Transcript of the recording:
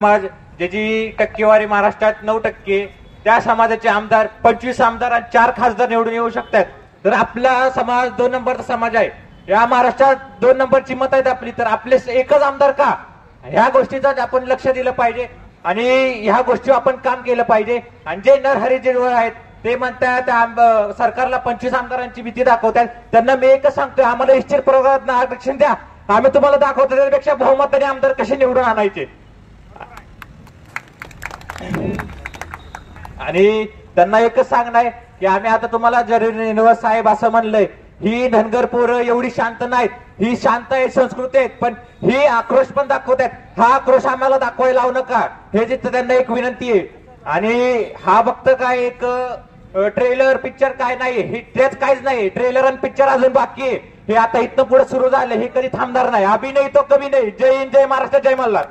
समाज ज्याची टक्केवारी महाराष्ट्रात 9%, त्या समाजाचे आमदार 25 आमदार आणि 4 खासदार निवडून येऊ शकतात. तर आपला समाज 2 नंबरचा समाज आहे. या महाराष्ट्रात 2 नंबरची मत आहेत आपली, तर आपले एकच आमदार का? ह्या गोष्टीचं आपण लक्ष दिलं पाहिजे आणि ह्या गोष्टी आपण काम केलं पाहिजे. आणि जे नरहरी झिरवळ आहेत ते म्हणतात सरकारला 25 आमदारांची भीती दाखवतात. त्यांना मी एकच सांगतोय, आम्हाला निश्चित प्रवर्गात आरक्षण द्या, आम्ही तुम्हाला दाखवतो त्यापेक्षा बहुमताने आमदार कसे निवडून आणायचे. आणि त्यांना एकच सांगणार की आम्ही आता तुम्हाला जरी साहेब असं म्हणलंय, ही धनगर पोरं एवढी शांत नाहीत, ही शांत आहे, संस्कृती आहेत, पण ही आक्रोश पण दाखवतात. हा आक्रोश आम्हाला दाखवायला लावू नका, हे जिथं त्यांना एक विनंती आहे. आणि हा फक्त काय एक ट्रेलर पिक्चर काय नाही, हे तेच काहीच नाही. ट्रेलर आणि पिक्चर अजून बाकी आहे. हे आता इथनं पुढे सुरू झालं, हे कधी थांबणार नाही. अभिनय तो कभी नाही. जय हिंद, जय महाराष्ट्र, जय मल्हार.